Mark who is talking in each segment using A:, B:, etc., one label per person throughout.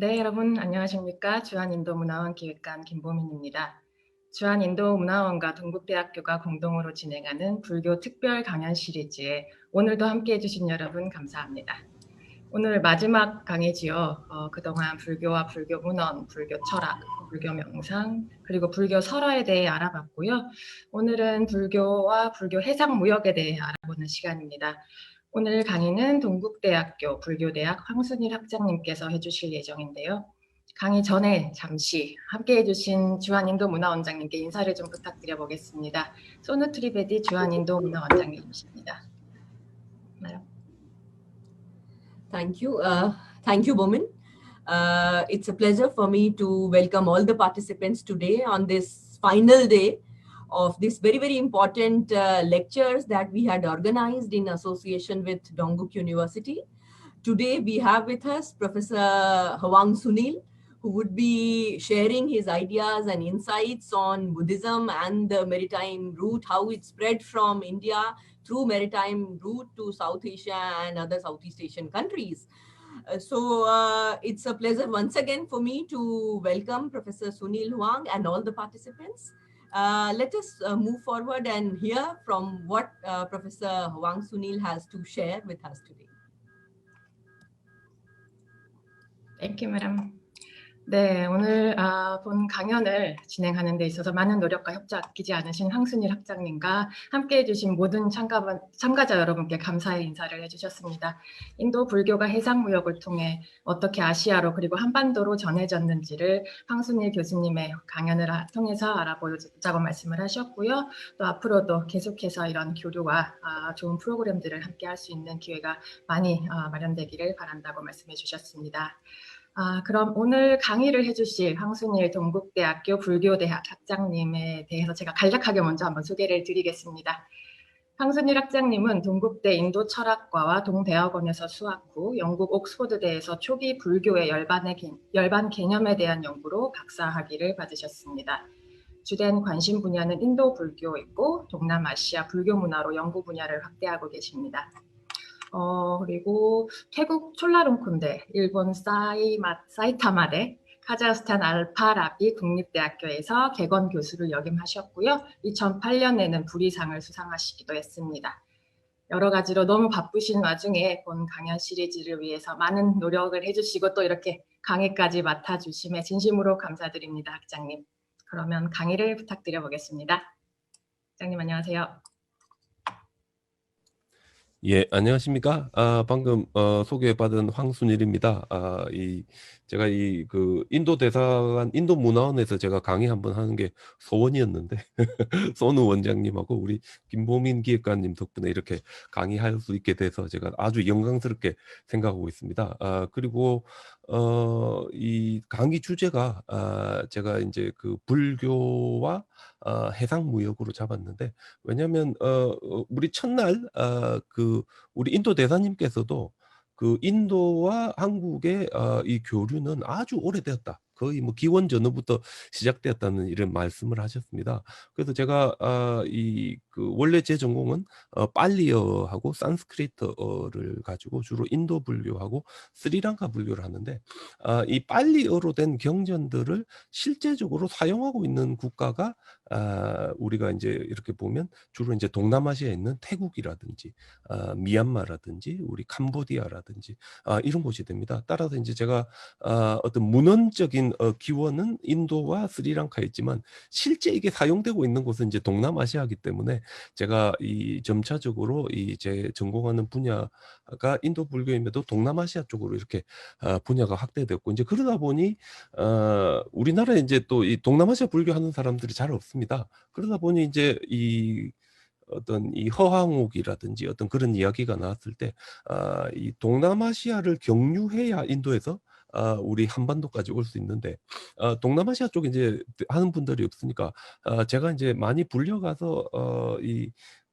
A: 네, 여러분 안녕하십니까? 주한인도문화원 기획관 김보민입니다. 주한인도문화원과 동국대학교가 공동으로 진행하는 불교 특별 강연 시리즈에 오늘도 함께해 주신 여러분 감사합니다. 오늘 마지막 강의지요. 그동안 불교와 불교 문헌, 불교 철학, 불교 명상, 그리고 불교 설화에 대해 알아봤고요. 오늘은 불교와 불교 해상 무역에 대해 알아보는 시간입니다. 오늘 강의는 동국대학교 불교대학 황순일 학장님께서 해주실 예정인데요. 강의 전에 잠시 함께해 주신 주한인도문화원장님께 인사를 좀 부탁드려 보겠습니다. 소누트리베디 주한인도문화원장님이십니다.
B: Thank you. Thank you, Bomin. It's a pleasure for me to welcome all the participants today on this final day of this very, very important lectures that we had organized in association with Dongguk University. Today, we have with us Professor Hwang Sunil, who would be sharing his ideas and insights on Buddhism and the maritime route, how it spread from India through maritime route to South Asia and other Southeast Asian countries. So it's a pleasure once again for me to welcome Professor Sunil Hwang and all the participants. Let us move forward and hear from what Professor Hwang Sunil has to share with us today.
A: Thank you, madam. 네, 오늘 본 강연을 진행하는 데 있어서 많은 노력과 협조 아끼지 않으신 황순일 학장님과 함께해 주신 모든 참가자 여러분께 감사의 인사를 해주셨습니다. 인도 불교가 해상무역을 통해 어떻게 아시아로 그리고 한반도로 전해졌는지를 황순일 교수님의 강연을 통해서 알아보자고 말씀을 하셨고요. 또 앞으로도 계속해서 이런 교류와 좋은 프로그램들을 함께 할 수 있는 기회가 많이 마련되기를 바란다고 말씀해 주셨습니다. 그럼 오늘 강의를 해주실 황순일 동국대학교 불교대학 학장님에 대해서 제가 간략하게 먼저 한번 소개를 드리겠습니다. 황순일 학장님은 동국대 인도철학과와 동대학원에서 수학 후 영국 옥스퍼드대에서 초기 불교의 열반 개념에 대한 연구로 박사학위를 받으셨습니다. 주된 관심 분야는 인도 불교이고 동남아시아 불교 문화로 연구 분야를 확대하고 계십니다. 그리고 태국 촐라룽쿤대, 일본 사이타마대, 카자흐스탄 알파라비 국립대학교에서 객원 교수를 역임하셨고요. 2008년에는 불이상을 수상하시기도 했습니다. 여러 가지로 너무 바쁘신 와중에 본 강연 시리즈를 위해서 많은 노력을 해주시고 또 이렇게 강의까지 맡아주심에 진심으로 감사드립니다, 학장님. 그러면 강의를 부탁드려 보겠습니다. 학장님 안녕하세요.
C: 예, 안녕하십니까? 방금 소개받은 황순일입니다. 제가 인도 대사관, 인도 문화원에서 제가 강의 한번 하는 게 소원이었는데 손우 원장님하고 우리 김보민 기획관님 덕분에 이렇게 강의할 수 있게 돼서 제가 아주 영광스럽게 생각하고 있습니다. 그리고 이 강의 주제가 제가 이제 그 불교와 해상무역으로 잡았는데, 왜냐하면 우리 첫날 우리 인도 대사님께서도 그 인도와 한국의 이 교류는 아주 오래되었다. 거의 뭐 기원 전후부터 시작되었다는 이런 말씀을 하셨습니다. 그래서 제가 원래 제 전공은 빨리어하고 산스크리트어를 가지고 주로 인도 불교하고 스리랑카 불교를 하는데, 이 빨리어로 된 경전들을 실제적으로 사용하고 있는 국가가 우리가 이제 이렇게 보면 주로 이제 동남아시아에 있는 태국이라든지 미얀마라든지 우리 캄보디아라든지 이런 곳이 됩니다. 따라서 이제 제가 어떤 문헌적인 기원은 인도와 스리랑카였지만 실제 이게 사용되고 있는 곳은 이제 동남아시아이기 때문에 제가 이 점차적으로 제 전공하는 분야가 인도 불교임에도 동남아시아 쪽으로 이렇게 분야가 확대됐고, 이제 그러다 보니 우리나라에 이제 또 이 동남아시아 불교 하는 사람들이 잘 없습니다. 그러다 보니 이제 어떤 이 허황옥이라든지 어떤 그런 이야기가 나왔을 때 이 동남아시아를 경유해야 인도에서 우리 한반도까지 올 수 있는데 동남아시아 쪽에 이제 하는 분들이 없으니까 제가 이제 많이 불려가서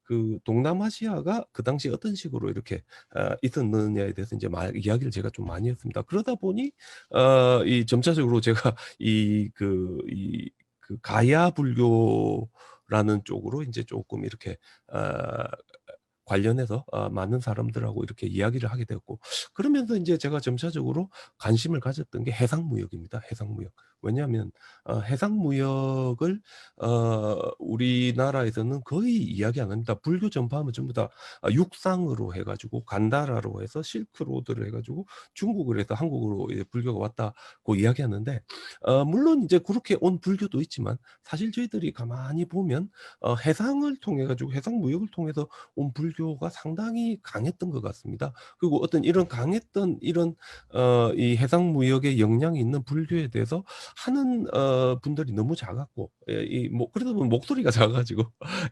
C: 그 동남아시아가 그 당시 어떤 식으로 이렇게 있었느냐에 대해서 이제 이야기를 제가 좀 많이 했습니다. 그러다 보니 이 점차적으로 제가 그 가야 불교라는 쪽으로 이제 조금 이렇게 관련해서 많은 사람들하고 이렇게 이야기를 하게 되었고, 그러면서 이제 제가 점차적으로 관심을 가졌던 게 해상무역입니다. 해상무역. 왜냐하면 해상무역을 우리나라에서는 거의 이야기 안 합니다. 불교 전파하면 전부 다 육상으로 해가지고 간다라로 해서 실크로드를 해가지고 중국을 해서 한국으로 이제 불교가 왔다고 이야기하는데, 물론 이제 그렇게 온 불교도 있지만 사실 저희들이 가만히 보면 해상을 통해 가지고 해상무역을 통해서 온 불교가 상당히 강했던 것 같습니다. 그리고 어떤 이런 강했던 이런 이 해상무역에 영향이 있는 불교에 대해서 하는 분들이 너무 작았고, 이뭐 그러다 보면 목소리가 작아가지고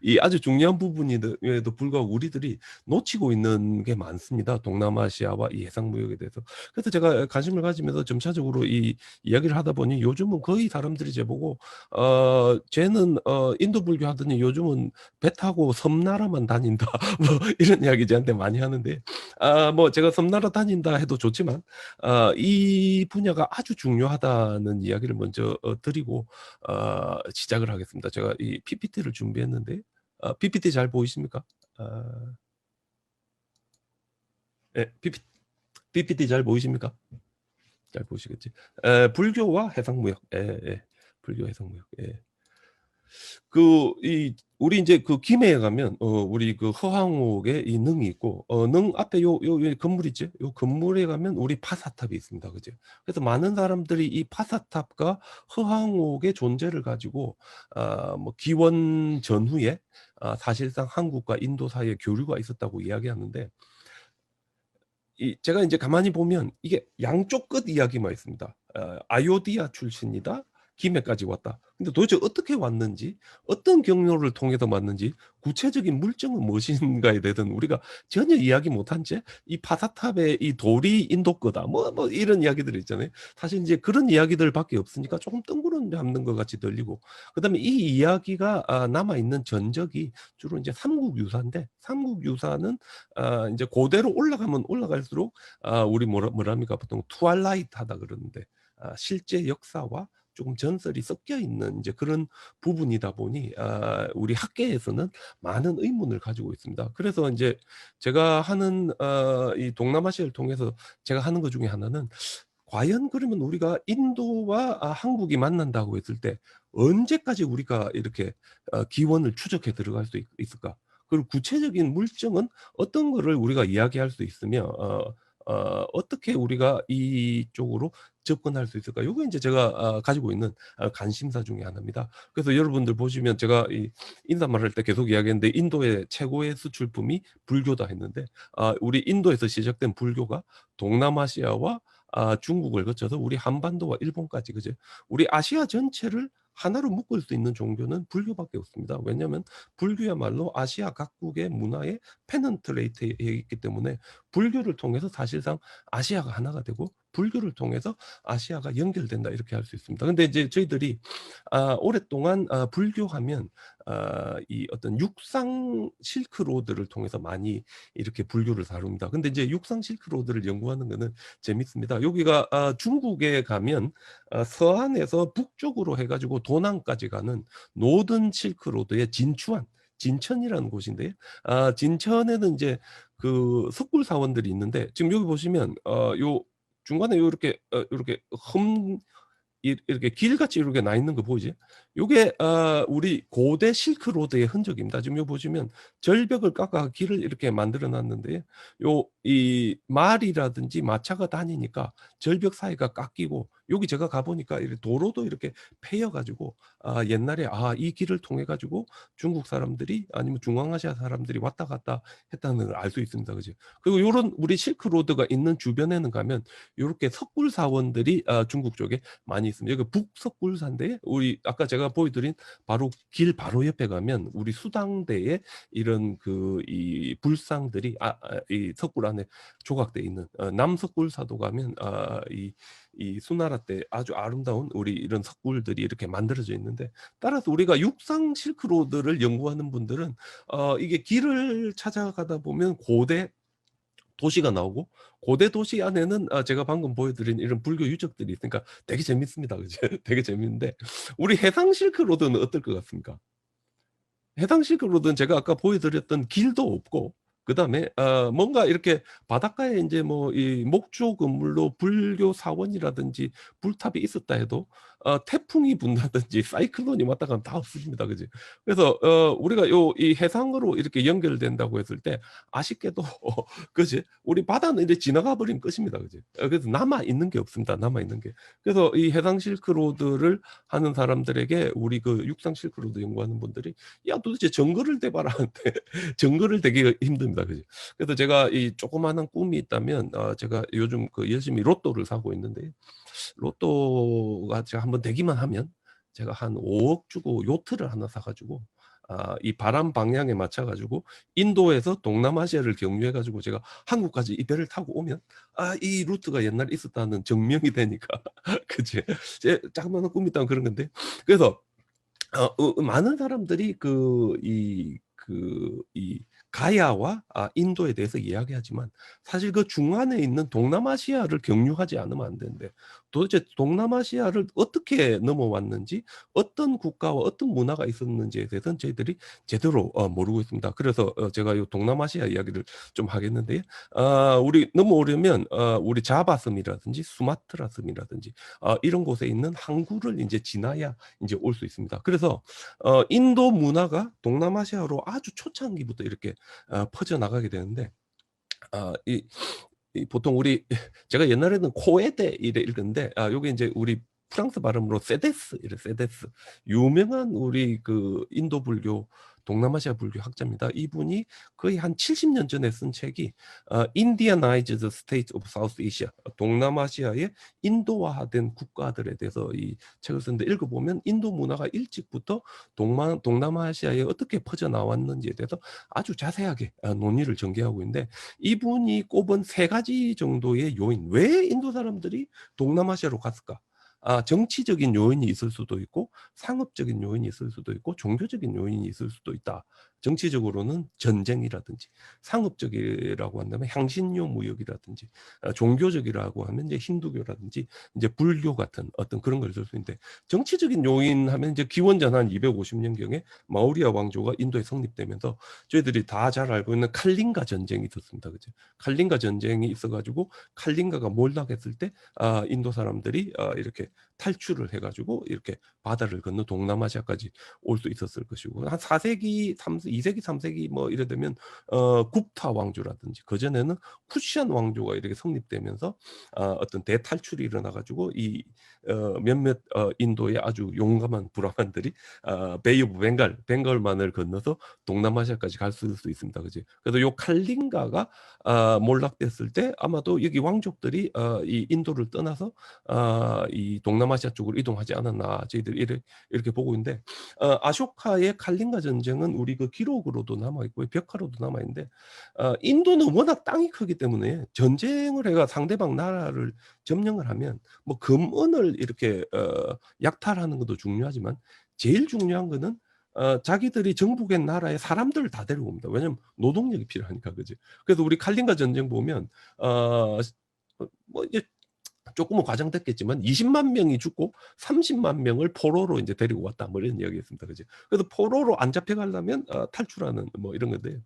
C: 이 아주 중요한 부분임에도 불구하고 우리들이 놓치고 있는 게 많습니다. 동남아시아와 이 해상무역에 대해서. 그래서 제가 관심을 가지면서 점차적으로 이 이야기를 하다 보니 요즘은 거의 사람들이 제보고 쟤는 인도 불교 하더니 요즘은 배 타고 섬나라만 다닌다 뭐 이런 이야기 저한테 많이 하는데, 뭐 제가 섬나라 다닌다 해도 좋지만 이 분야가 아주 중요하다는 이야기를 먼저 드리고 시작을 하겠습니다. 제가 이 PPT를 준비했는데 PPT 잘 보이십니까? 네, PPT 잘 보이십니까? 잘 보시겠지. 불교와 해상무역. 예, 예. 불교 해상무역. 예. 우리 이제 그 김해에 가면 우리 그 허황옥에 이 능이 있고 능 앞에 요 건물 있지? 요 건물에 가면 우리 파사탑이 있습니다. 그죠? 그래서 많은 사람들이 이 파사탑과 허황옥의 존재를 가지고 뭐 기원 전후에 사실상 한국과 인도 사이에 교류가 있었다고 이야기하는데, 제가 이제 가만히 보면 이게 양쪽 끝 이야기만 있습니다. 아요디아 출신이다. 김해까지 왔다. 근데 도대체 어떻게 왔는지, 어떤 경로를 통해서 왔는지, 구체적인 물증은 무엇인가에 대해서는 우리가 전혀 이야기 못한 채 이 파사탑의 이 돌이 인도 거다. 뭐 이런 이야기들이 있잖아요. 사실 이제 그런 이야기들밖에 없으니까 조금 뜬구름 잡는 것 같이 들리고, 그다음에 이 이야기가 남아 있는 전적이 주로 이제 삼국유사인데, 삼국유사는 이제 고대로 올라가면 올라갈수록 우리 뭐랍니까 보통 트와일라이트하다 그러는데, 실제 역사와 조금 전설이 섞여 있는 이제 그런 부분이다 보니 우리 학계에서는 많은 의문을 가지고 있습니다. 그래서 이제 제가 하는 이 동남아시아를 통해서 제가 하는 것 중에 하나는, 과연 그러면 우리가 인도와 한국이 만난다고 했을 때 언제까지 우리가 이렇게 기원을 추적해 들어갈 수 있을까? 그리고 구체적인 물증은 어떤 거를 우리가 이야기할 수 있으며 어떻게 우리가 이쪽으로 접근할 수 있을까? 요거 이제 제가 가지고 있는 관심사 중에 하나입니다. 그래서 여러분들 보시면 제가 이 인사말 할 때 계속 이야기했는데, 인도의 최고의 수출품이 불교다 했는데, 우리 인도에서 시작된 불교가 동남아시아와 중국을 거쳐서 우리 한반도와 일본까지, 그죠? 우리 아시아 전체를 하나로 묶을 수 있는 종교는 불교밖에 없습니다. 왜냐하면 불교야말로 아시아 각국의 문화에 페넌트레이트해 있기 때문에 불교를 통해서 사실상 아시아가 하나가 되고 불교를 통해서 아시아가 연결된다, 이렇게 할 수 있습니다. 근데 이제 저희들이 오랫동안 불교하면 이 어떤 육상 실크로드를 통해서 많이 이렇게 불교를 다룹니다. 근데 이제 육상 실크로드를 연구하는 거는 재밌습니다. 여기가 중국에 가면 서안에서 북쪽으로 해가지고 도남까지 가는 노던 실크로드의 진천이라는 곳인데, 진천에는 이제 그 석굴 사원들이 있는데, 지금 여기 보시면 요 중간에 요렇게 요렇게 이렇게 길같이 이렇게 나 있는 거 보이지? 요게 우리 고대 실크로드의 흔적입니다. 지금 요 보시면 절벽을 깎아 길을 이렇게 만들어 놨는데, 요 이 말이라든지 마차가 다니니까 절벽 사이가 깎이고, 여기 제가 가 보니까 도로도 이렇게 패여 가지고 옛날에 이 길을 통해 가지고 중국 사람들이 아니면 중앙아시아 사람들이 왔다 갔다 했다는 걸 알 수 있습니다. 그죠? 그리고 요런 우리 실크로드가 있는 주변에는 가면 요렇게 석굴 사원들이 중국 쪽에 많이 있습니다. 여기 북석굴사인데, 우리 아까 제가 보여드린 바로 길 바로 옆에 가면 우리 수당대에 이런 그 이 불상들이 이 석굴 안에 조각돼 있는, 남석굴사도 가면 이 수나라 때 아주 아름다운 우리 이런 석굴들이 이렇게 만들어져 있는데, 따라서 우리가 육상 실크로드를 연구하는 분들은 이게 길을 찾아가다 보면 고대 도시가 나오고, 고대 도시 안에는 제가 방금 보여드린 이런 불교 유적들이 있으니까 되게 재밌습니다. 그죠? 되게 재밌는데, 우리 해상 실크로드는 어떨 것 같습니까? 해상 실크로드는 제가 아까 보여드렸던 길도 없고, 그다음에 뭔가 이렇게 바닷가에 이제 뭐 이 목조 건물로 불교 사원이라든지 불탑이 있었다 해도 태풍이 분다든지 사이클론이 왔다 가면 다 없어집니다. 그지? 그래서 우리가 이 해상으로 이렇게 연결된다고 했을 때 아쉽게도 그지? 우리 바다는 이제 지나가 버리면 끝입니다. 그지? 그래서 남아 있는 게 없습니다. 남아 있는 게. 그래서 이 해상 실크로드를 하는 사람들에게 우리 그 육상 실크로드 연구하는 분들이 야 도대체 정글을 대봐라 하는데 정글을 되기가 힘듭니다. 그지? 그래서 제가 이 조그마한 꿈이 있다면 제가 요즘 그 열심히 로또를 사고 있는데 로또가 제가 한번 되기만 하면 제가 한 5억 주고 요트를 하나 사가지고 이 바람 방향에 맞춰가지고 인도에서 동남아시아를 경유해가지고 제가 한국까지 이 배를 타고 오면 이 루트가 옛날에 있었다는 증명이 되니까 그치? 제 자그마한 꿈이 있다면 그런 건데 그래서 많은 사람들이 이 가야와 인도에 대해서 이야기하지만 사실 그 중간에 있는 동남아시아를 경유하지 않으면 안 되는데 도대체 동남아시아를 어떻게 넘어왔는지 어떤 국가와 어떤 문화가 있었는지에 대해서는 저희들이 제대로 모르고 있습니다. 그래서 제가 이 동남아시아 이야기를 좀 하겠는데 우리 넘어오려면 우리 자바섬이라든지 수마트라섬이라든지 이런 곳에 있는 항구를 이제 지나야 이제 올 수 있습니다. 그래서 인도 문화가 동남아시아로 아주 초창기부터 이렇게 퍼져나가게 되는데 이 보통 우리 제가 옛날에는 코에데 이래 읽었는데 요게 이제 우리 프랑스 발음으로 세데스 이래 세데스 유명한 우리 그 인도 불교 동남아시아 불교 학자입니다. 이분이 거의 한 70년 전에 쓴 책이 Indianized State of South Asia 동남아시아의 인도화된 국가들에 대해서 이 책을 썼는데 읽어보면 인도 문화가 일찍부터 동남아시아에 어떻게 퍼져나왔는지에 대해서 아주 자세하게 논의를 전개하고 있는데 이분이 꼽은 3가지 정도의 요인 왜 인도 사람들이 동남아시아로 갔을까? 정치적인 요인이 있을 수도 있고 상업적인 요인이 있을 수도 있고 종교적인 요인이 있을 수도 있다. 정치적으로는 전쟁이라든지 상업적이라고 한다면 향신료 무역이라든지 종교적이라고 하면 이제 힌두교라든지 이제 불교 같은 어떤 그런 걸 쓸 수 있는데 정치적인 요인 하면 이제 기원전 한 250년경에 마우리아 왕조가 인도에 성립되면서 저희들이 다 잘 알고 있는 칼링가 전쟁이 있었습니다. 그죠? 칼링가 전쟁이 있어가지고 칼링가가 몰락했을 때 인도 사람들이 이렇게 탈출을 해가지고 이렇게 바다를 건너 동남아시아까지 올 수 있었을 것이고 한 4세기, 2세기, 3세기 뭐 이래 되면 굽타 왕조라든지 그전에는 쿠시안 왕조가 이렇게 성립되면서 어떤 대탈출이 일어나가지고 이 몇몇 인도의 아주 용감한 브라만들이 베이 오브 벵갈만을 건너서 동남아시아까지 갈 수 있습니다. 그지? 그래서 요 칼링가가 몰락됐을 때 아마도 여기 왕족들이 이 인도를 떠나서 이 동남아시아 쪽으로 이동하지 않았나 저희들이 이렇게 보고 있는데 아쇼카의 칼링가 전쟁은 우리 그 기록으로도 남아 있고 벽화로도 남아 있는데 인도는 워낙 땅이 크기 때문에 전쟁을 해가 상대방 나라를 점령을 하면 뭐 금은을 이렇게 약탈하는 것도 중요하지만 제일 중요한 거는 자기들이 정복한 나라의 사람들을 다 데리고 옵니다. 왜냐면 노동력이 필요하니까 그지. 그래서 우리 칼링가 전쟁 보면 뭐 이제 조금은 과장됐겠지만 20만 명이 죽고 30만 명을 포로로 이제 데리고 왔다 뭐 이런 이야기였습니다. 그지. 그래서 포로로 안 잡혀가려면 탈출하는 뭐 이런 건데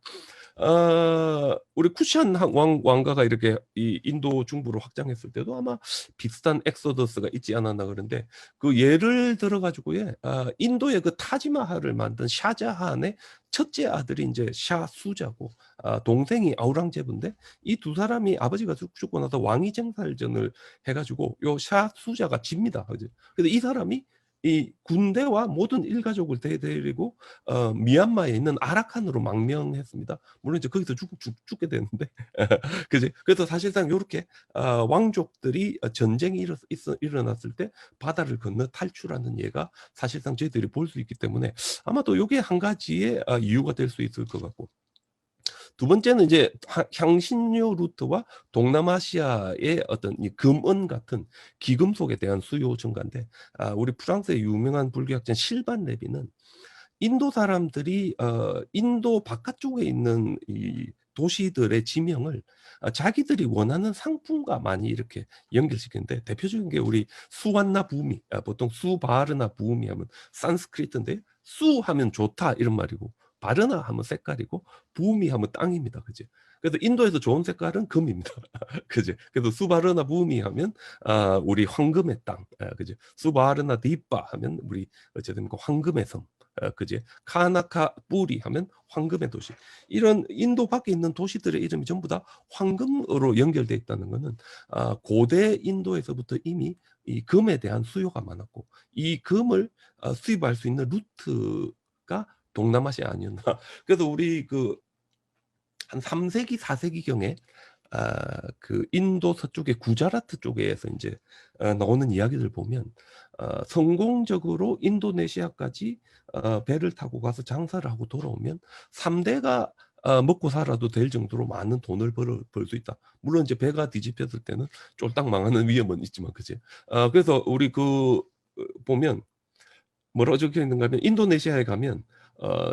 C: 우리 쿠시안 왕가가 이렇게 이 인도 중부로 확장했을 때도 아마 비슷한 엑소더스가 있지 않았나 그런데 그 예를 들어 가지고 인도의 그 타지마할을 만든 샤자한의 첫째 아들이 이제 샤 수자고 동생이 아우랑제브인데 이 두 사람이 아버지가 죽고 나서 왕위쟁탈전을 해가지고 요 샤 수자가 집니다. 그래서 이 사람이 이 군대와 모든 일가족을 데리고 미얀마에 있는 아라칸으로 망명했습니다. 물론 이제 거기서 죽게 되는데 그지? 그래서 사실상 이렇게 왕족들이 전쟁이 일어났을 때 바다를 건너 탈출하는 예가 사실상 저희들이 볼 수 있기 때문에 아마도 이게 한 가지의 이유가 될 수 있을 것 같고 두 번째는 이제 향신료 루트와 동남아시아의 어떤 이 금은 같은 귀금속에 대한 수요 증가인데 우리 프랑스의 유명한 불교학자 실반 레비는 인도 사람들이 인도 바깥쪽에 있는 이 도시들의 지명을 자기들이 원하는 상품과 많이 이렇게 연결시키는데 대표적인 게 우리 수완나 부미 보통 수바르나 부미 하면 산스크리트인데 수 하면 좋다 이런 말이고 바르나 하면 색깔이고 부미 하면 땅입니다. 그지? 그래서 인도에서 좋은 색깔은 금입니다. 그지? 그래서 수바르나 부미 하면 우리 황금의 땅. 그지? 수바르나 디빠 하면 우리 어쨌든 그 황금의 섬. 그지? 카나카 뿌리 하면 황금의 도시. 이런 인도 밖에 있는 도시들의 이름이 전부 다 황금으로 연결되어 있다는 것은 고대 인도에서부터 이미 이 금에 대한 수요가 많았고 이 금을 수입할 수 있는 루트가 동남아시아 아니었나. 그래서 우리 그 한 3세기, 4세기경에 그 인도 서쪽의 구자라트 쪽에서 이제 나오는 이야기들 보면 성공적으로 인도네시아까지 배를 타고 가서 장사를 하고 돌아오면 3대가 먹고 살아도 될 정도로 많은 돈을 벌 수 있다. 물론 이제 배가 뒤집혔을 때는 쫄딱 망하는 위험은 있지만, 그치? 그래서 우리 보면 뭐라고 적혀 있는가 하면 인도네시아에 가면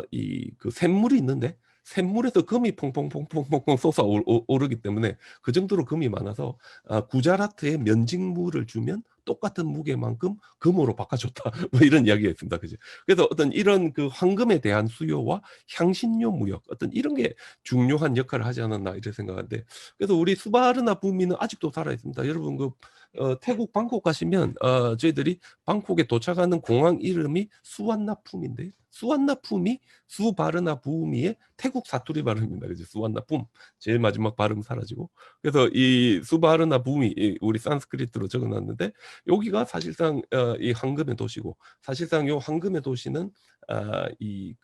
C: 이 그 샘물이 있는데 샘물에서 금이 퐁퐁퐁퐁퐁 솟아 오르기 때문에 그 정도로 금이 많아서 구자라트에 면직물을 주면 똑같은 무게만큼 금으로 바꿔줬다. 뭐 이런 이야기가 있습니다. 그죠? 그래서 어떤 이런 그 황금에 대한 수요와 향신료 무역 어떤 이런 게 중요한 역할을 하지 않았나 이렇게 생각하는데, 그래서 우리 수바르나 부미는 아직도 살아 있습니다. 여러분 태국 방콕 가시면 저희들이 방콕에 도착하는 공항 이름이 수완나품인데 수완나품이 수바르나 부미의 태국 사투리 발음입니다. 그죠? 수완나품 제일 마지막 발음 사라지고, 그래서 이 수바르나 부미 우리 산스크리트로 적어놨는데 여기가 사실상 이 황금의 도시고, 사실상 이 황금의 도시는 이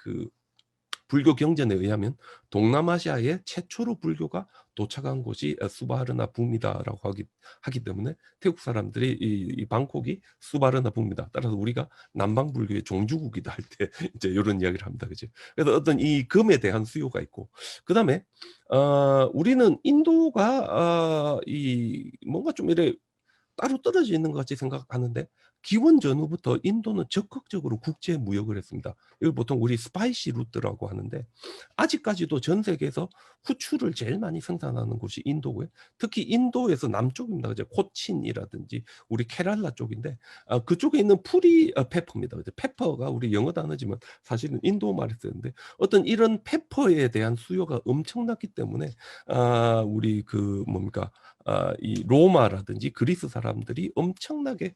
C: 불교 경전에 의하면 동남아시아에 최초로 불교가 도착한 곳이 수바르나 붐이다라고 하기 때문에 태국 사람들이 이 방콕이 수바르나 붐이다. 따라서 우리가 남방 불교의 종주국이다 할 때 이제 이런 이야기를 합니다. 그지? 그래서 어떤 이 금에 대한 수요가 있고, 그다음에 우리는 인도가 이 뭔가 좀 이래 따로 떨어져 있는 것 같이 생각하는데, 기원 전후부터 인도는 적극적으로 국제 무역을 했습니다. 이걸 보통 우리 스파이시 루트라고 하는데, 아직까지도 전 세계에서 후추를 제일 많이 생산하는 곳이 인도고요. 특히 인도에서 남쪽입니다. 이제 코친이라든지 우리 케랄라 쪽인데 그쪽에 있는 풀이 페퍼입니다. 페퍼가 우리 영어 단어지만 사실은 인도 말이 쓰는데, 어떤 이런 페퍼에 대한 수요가 엄청났기 때문에 우리 뭡니까 이 로마라든지 그리스 사람들이 엄청나게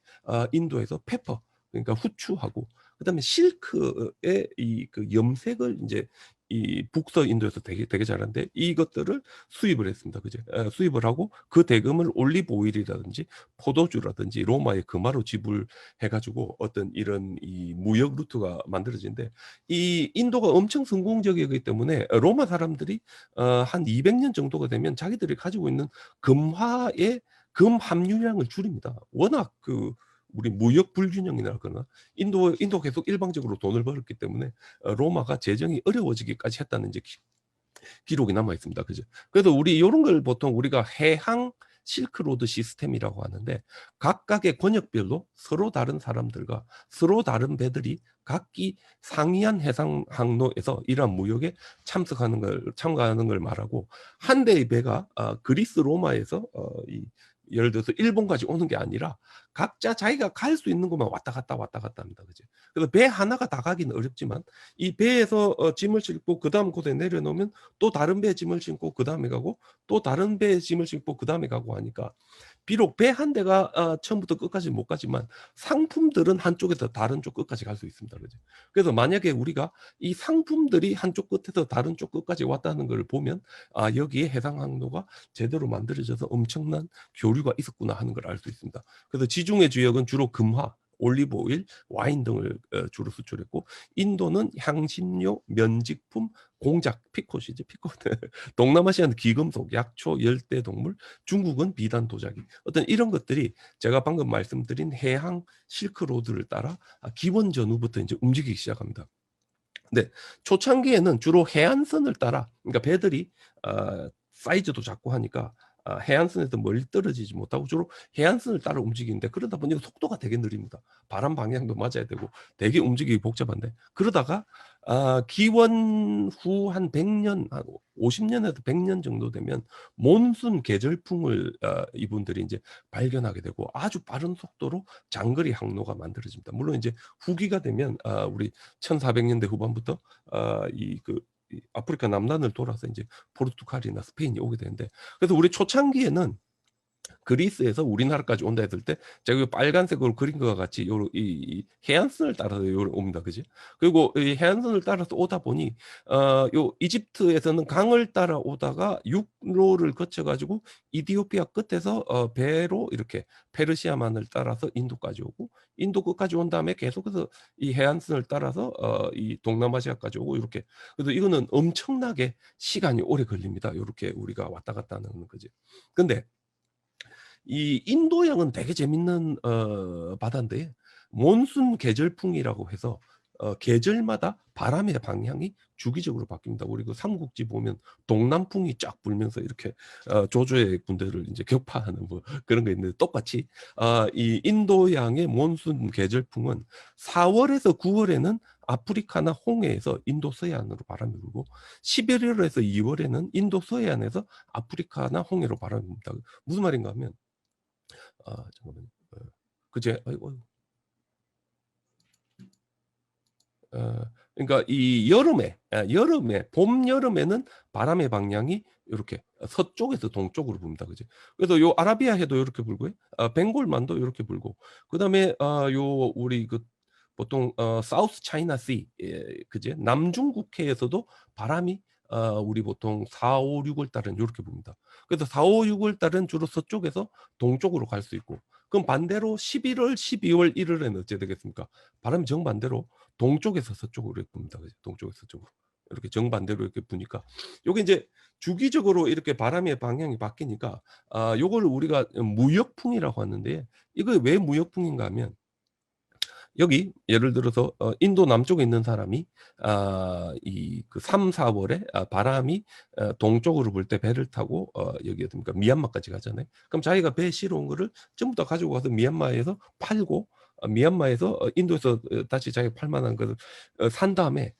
C: 인도에서 페퍼, 그러니까 후추하고 그다음에 실크의 이 염색을 이제 이 북서 인도에서 되게 잘하는데 이것들을 수입을 했습니다. 그죠? 수입을 하고 그 대금을 올리브 오일이라든지 포도주라든지 로마의 금화로 지불해가지고 어떤 이런 이 무역 루트가 만들어진데, 이 인도가 엄청 성공적이기 때문에 로마 사람들이 한 200년 정도가 되면 자기들이 가지고 있는 금화의 금 함유량을 줄입니다. 워낙 우리 무역 불균형이라 그러나 인도 계속 일방적으로 돈을 벌었기 때문에 로마가 재정이 어려워지기까지 했다는 이제 기록이 남아 있습니다. 그죠? 그래서 우리 이런 걸 보통 우리가 해항 실크로드 시스템이라고 하는데, 각각의 권역별로 서로 다른 사람들과 서로 다른 배들이 각기 상이한 해상 항로에서 이러한 무역에 참가하는 걸 말하고, 한 대의 배가 그리스 로마에서 예를 들어서 일본까지 오는 게 아니라 각자 자기가 갈 수 있는 곳만 왔다 갔다 합니다. 그죠? 그래서 배 하나가 다 가기는 어렵지만 이 배에서 짐을 싣고 그 다음 곳에 내려놓으면 또 다른 배에 짐을 싣고 그 다음에 가고 또 다른 배에 짐을 싣고 그 다음에 가고 하니까, 비록 배 한 대가 처음부터 끝까지 못 가지만 상품들은 한쪽에서 다른 쪽 끝까지 갈 수 있습니다. 그죠? 그래서 만약에 우리가 이 상품들이 한쪽 끝에서 다른 쪽 끝까지 왔다는 걸 보면 여기에 해상 항로가 제대로 만들어져서 엄청난 교류가 있었구나 하는 걸 알 수 있습니다. 그래서 지중해 지역은 주로 금화, 올리브 오일, 와인 등을 주로 수출했고, 인도는 향신료, 면직품, 공작, 피콧이지, 피콧. 동남아시아는 기금속, 약초, 열대동물, 중국은 비단 도자기. 어떤 이런 것들이 제가 방금 말씀드린 해항 실크로드를 따라 기원 전후부터 이제 움직이기 시작합니다. 근데 초창기에는 주로 해안선을 따라, 그러니까 배들이 사이즈도 작고 하니까 해안선에서 멀리 떨어지지 못하고 주로 해안선을 따라 움직이는데 그러다 보니까 속도가 되게 느립니다. 바람 방향도 맞아야 되고 되게 움직이기 복잡한데 그러다가 기원 후 한 100년, 한 50년에서 100년 정도 되면 몬순 계절풍을 이분들이 이제 발견하게 되고 아주 빠른 속도로 장거리 항로가 만들어집니다. 물론 이제 후기가 되면 우리 1400년대 후반부터 이 아프리카 남단을 돌아서 이제 포르투갈이나 스페인이 오게 되는데 그래서 우리 초창기에는 그리스에서 우리나라까지 온다 했을 때 제가 빨간색으로 그린 것과 같이 이 해안선을 따라서 옵니다. 그지? 그리고 이 해안선을 따라서 오다 보니 요 이집트에서는 강을 따라 오다가 육로를 거쳐 가지고 이디오피아 끝에서 배로 이렇게 페르시아만을 따라서 인도까지 오고 인도 끝까지 온 다음에 계속해서 이 해안선을 따라서 이 동남아시아까지 오고 이렇게 그래서 이거는 엄청나게 시간이 오래 걸립니다. 요렇게 우리가 왔다 갔다 하는 거지. 근데 이 인도양은 되게 재밌는 바다인데 몬순 계절풍이라고 해서 계절마다 바람의 방향이 주기적으로 바뀝니다. 우리 그 삼국지 보면 동남풍이 쫙 불면서 이렇게 조조의 군대를 이제 격파하는 뭐 그런 거 있는데 똑같이 이 인도양의 몬순 계절풍은 4월에서 9월에는 아프리카나 홍해에서 인도 서해안으로 바람이 불고 11월에서 2월에는 인도 서해안에서 아프리카나 홍해로 바람이 붑니다. 무슨 말인가 하면 잠깐만요. 그제 아이고. 그러니까 이 여름에 봄 여름에는 바람의 방향이 이렇게 서쪽에서 동쪽으로 붑니다. 그지? 그래서 요 아라비아 해도 이렇게 불고요. 벵골만도 이렇게 불고. 그다음에 요 우리 그 보통 사우스 차이나 씨 그지? 남중국해에서도 바람이 우리 보통 4, 5, 6월 달은 이렇게 붑니다. 그래서 4, 5, 6월 달은 주로 서쪽에서 동쪽으로 갈 수 있고 그럼 반대로 11월, 12월, 1월에는 어찌 되겠습니까? 바람이 정반대로 동쪽에서 서쪽으로 이렇게 붑니다. 그죠? 동쪽에서 서쪽으로. 이렇게 정반대로 이렇게 부니까 요게 이제 주기적으로 이렇게 바람의 방향이 바뀌니까 요거를 우리가 무역풍이라고 하는데 이거 왜 무역풍인가 하면 여기 예를 들어서 인도 남쪽에 있는 사람이 이 그 3, 4월에 바람이 동쪽으로 불 때 배를 타고 여기 어딥니까 미얀마까지 가잖아요. 그럼 자기가 배에 실어온 거를 전부 다 가지고 가서 미얀마에서 팔고 미얀마에서 인도에서 다시 자기가 팔 만한 것을 산 다음에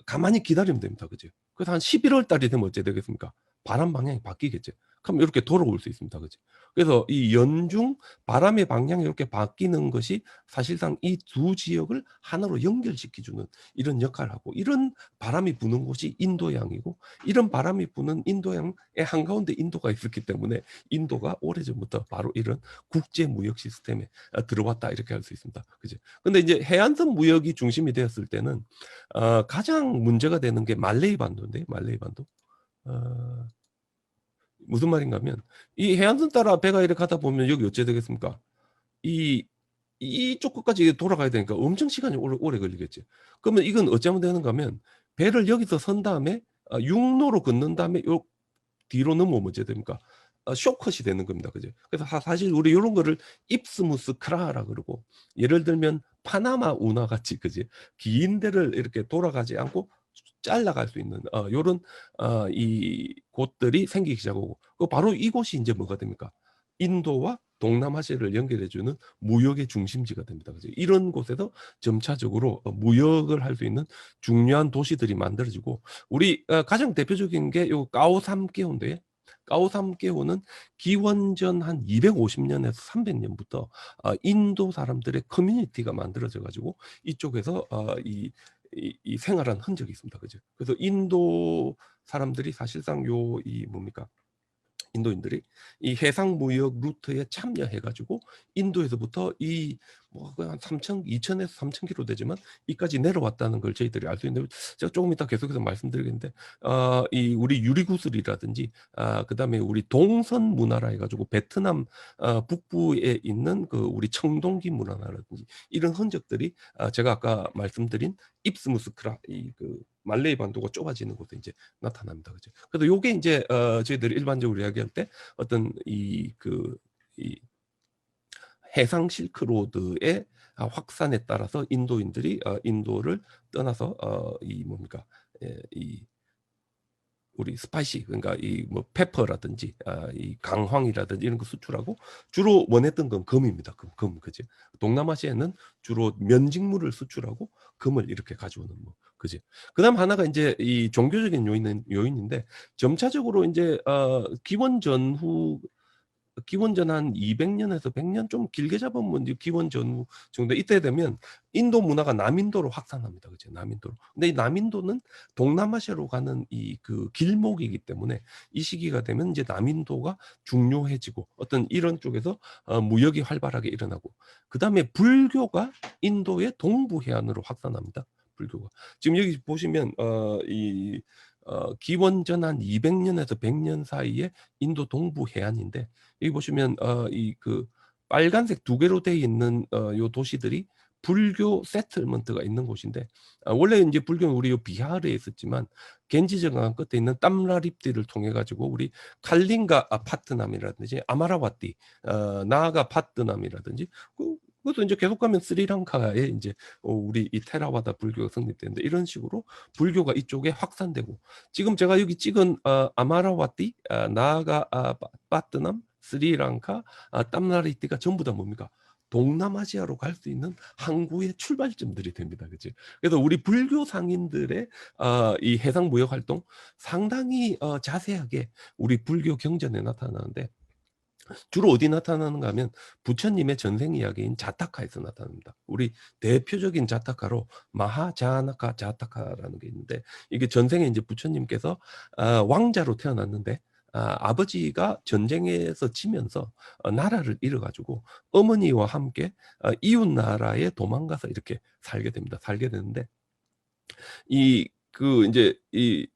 C: 가만히 기다리면 됩니다. 그죠? 그래서 한 11월 달이 되면 어째 되겠습니까? 바람 방향이 바뀌겠죠. 그럼 이렇게 돌아올 수 있습니다. 그죠? 그래서 이 연중 바람의 방향이 이렇게 바뀌는 것이 사실상 이 두 지역을 하나로 연결시켜주는 이런 역할을 하고 이런 바람이 부는 곳이 인도양이고 이런 바람이 부는 인도양의 한가운데 인도가 있었기 때문에 인도가 오래전부터 바로 이런 국제 무역 시스템에 들어왔다 이렇게 할 수 있습니다. 그죠? 근데 이제 해안선 무역이 중심이 되었을 때는 가장 문제가 되는 게 말레이 반도인데 말레이 반도. 무슨 말인가 하면 이 해안선 따라 배가 이렇게 가다 보면 여기 어째 되겠습니까? 이 이쪽 끝까지 돌아가야 되니까 엄청 시간이 오래 걸리겠지. 그러면 이건 어쩌면 되는가 하면 배를 여기서 선 다음에 육로로 걷는 다음에 요 뒤로 넘어오면 어째 됩니까? 숏컷이 되는 겁니다. 그죠? 그래서 사실 우리 요런 거를 입스무스 크라라 그러고 예를 들면 파나마 운하 같이 그지? 긴 데를 이렇게 돌아가지 않고 잘라갈 수 있는 요런 이 곳들이 생기기 시작하고 바로 이곳이 이제 뭐가 됩니까? 인도와 동남아시아를 연결해 주는 무역의 중심지가 됩니다. 그죠? 이런 곳에서 점차적으로 무역을 할 수 있는 중요한 도시들이 만들어지고 우리 가장 대표적인 게 요 까오삼케오인데 까오삼케오는 기원전 한 250년에서 300년부터 인도 사람들의 커뮤니티가 만들어져 가지고 이쪽에서 이 생활한 흔적이 있습니다. 그죠? 그래서 인도 사람들이 사실상 이 뭡니까? 인도인들이 이 해상 무역 루트에 참여해 가지고 인도에서부터 한 2,000에서 3,000km 되지만 이까지 내려왔다는 걸 저희들이 알 수 있는데 제가 조금 이따 계속해서 말씀드리겠는데 이 우리 유리구슬이라든지 그다음에 우리 동선 문화라 해 가지고 베트남 북부에 있는 그 우리 청동기 문화라든지 이런 흔적들이 제가 아까 말씀드린 입스무스크라 그 말레이 반도가 좁아지는 곳에 이제 나타납니다. 그죠? 그래서 요게 이제 저희들이 일반적으로 이야기할 때 어떤 이 해상 실크로드의 확산에 따라서 인도인들이 인도를 떠나서 이 뭡니까? 이 우리 스파이시 그러니까 이 뭐 페퍼라든지 이 강황이라든지 이런 거 수출하고 주로 원했던 건 금입니다. 금 그지? 동남아시아에는 주로 면직물을 수출하고 금을 이렇게 가져오는 뭐 그지? 그다음 하나가 이제 이 종교적인 요인인데 점차적으로 이제 기원전 한 200년에서 100년 좀 길게 잡으면 이제 기원 전후 정도 이때 되면 인도 문화가 남인도로 확산합니다. 그죠? 남인도로. 근데 이 남인도는 동남아시아로 가는 이 그 길목이기 때문에 이 시기가 되면 이제 남인도가 중요해지고 어떤 이런 쪽에서 무역이 활발하게 일어나고 그다음에 불교가 인도의 동부 해안으로 확산합니다. 불교가. 지금 여기 보시면 기원전 한 200년에서 100년 사이에 인도 동부 해안인데 여기 보시면 이 그 빨간색 두 개로 되어 있는 요 도시들이 불교 세틀먼트가 있는 곳인데 원래 이제 불교는 우리 요 비하르에 있었지만 겐지정강 끝에 있는 땀라립디를 통해 가지고 우리 칼링가 파트남이라든지 아마라와띠 나아가 파트남이라든지 그것도 이제 계속 가면 스리랑카에 이제 우리 이 테라와다 불교가 성립되는데 이런 식으로 불교가 이쪽에 확산되고 지금 제가 여기 찍은 아마라와띠 나아가 파트남 스리랑카, 땀나리띠가 전부 다 뭡니까? 동남아시아로 갈 수 있는 항구의 출발점들이 됩니다. 그치? 그래서 우리 불교 상인들의 이 해상 무역 활동 상당히 자세하게 우리 불교 경전에 나타나는데 주로 어디 나타나는가 하면 부처님의 전생 이야기인 자타카에서 나타납니다. 우리 대표적인 자타카로 마하자나카 자타카라는 게 있는데 이게 전생에 이제 부처님께서 왕자로 태어났는데 아버지가 전쟁에서 지면서 나라를 잃어가지고 어머니와 함께 이웃 나라에 도망가서 이렇게 살게 됩니다. 살게 되는데 이제 이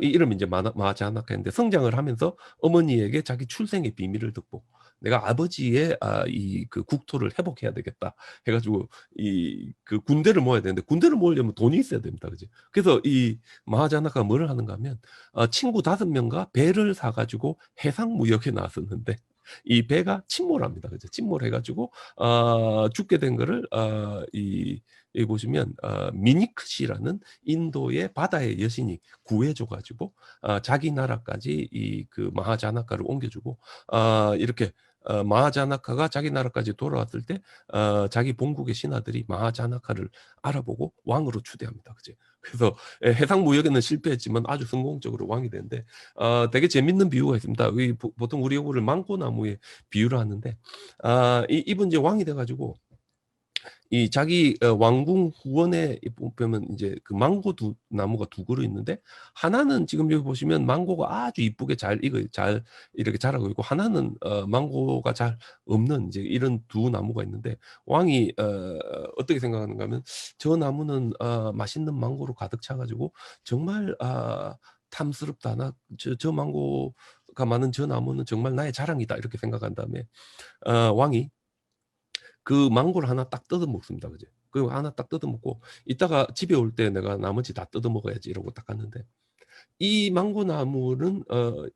C: 이름이 이제 마하자나카인데 성장을 하면서 어머니에게 자기 출생의 비밀을 듣고 내가 아버지의 이 그 국토를 회복해야 되겠다 해가지고 이 그 군대를 모아야 되는데 군대를 모으려면 돈이 있어야 됩니다, 그지? 그래서 이 마하자나카가 뭘 하는가 하면 친구 5명과 배를 사가지고 해상 무역에 나섰는데 이 배가 침몰합니다, 그죠? 침몰해가지고 죽게 된 거를 여기 보시면 미니크시라는 인도의 바다의 여신이 구해줘가지고 자기 나라까지 이 그 마하자나카를 옮겨주고 이렇게 마하자나카가 자기 나라까지 돌아왔을 때 자기 본국의 신하들이 마하자나카를 알아보고 왕으로 추대합니다. 그치? 그래서 해상 무역에는 실패했지만 아주 성공적으로 왕이 되는데 되게 재밌는 비유가 있습니다. 보통 우리 요거를 망고나무에 비유를 하는데 이분 이제 왕이 돼가지고 이 자기 왕궁 후원에 보면 이제 그 망고 나무가 2그루 있는데 하나는 지금 여기 보시면 망고가 아주 이쁘게 잘 이렇게 자라고 있고 하나는 망고가 잘 없는 이제 이런 2나무가 있는데 왕이 어떻게 생각하는가 하면 저 나무는 맛있는 망고로 가득 차가지고 정말 탐스럽다. 저 망고가 많은 저 나무는 정말 나의 자랑이다 이렇게 생각한 다음에 왕이 그 망고를 하나 딱 뜯어 먹습니다. 그죠? 그 하나 딱 뜯어 먹고 이따가 집에 올 때 내가 나머지 다 뜯어 먹어야지 이러고 딱 갔는데 이 망고 나무는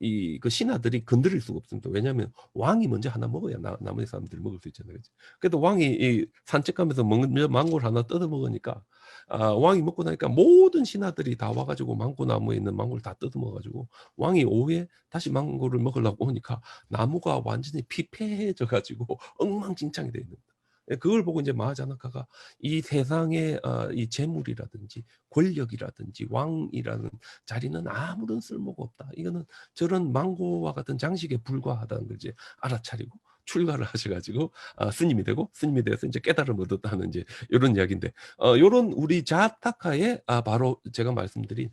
C: 이 그 신하들이 건드릴 수가 없습니다. 왜냐하면 왕이 먼저 하나 먹어야 나머지 사람들이 먹을 수 있잖아요. 그죠? 그래도 왕이 이 산책하면서 먹는 망고를 하나 뜯어 먹으니까 왕이 먹고 나니까 모든 신하들이 다 와가지고 망고 나무에 있는 망고를 다 뜯어 먹어가지고 왕이 오후에 다시 망고를 먹으려고 오니까 나무가 완전히 피폐해져가지고 엉망진창이 돼 있는 거예요. 그걸 보고 이제 마하자나카가 이 세상의 이 재물이라든지 권력이라든지 왕이라는 자리는 아무런 쓸모가 없다. 이거는 저런 망고와 같은 장식에 불과하다는 걸 이제 알아차리고 출가를 하셔가지고 스님이 되어서 이제 깨달음을 얻었다는 이제 이런 이야기인데 이런 우리 자타카의 바로 제가 말씀드린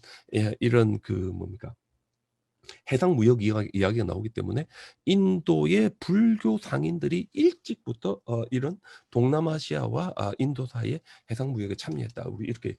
C: 이런 그 뭡니까? 해상 무역 이야기가 나오기 때문에 인도의 불교 상인들이 일찍부터 이런 동남아시아와 인도 사이에 해상 무역에 참여했다. 우리 이렇게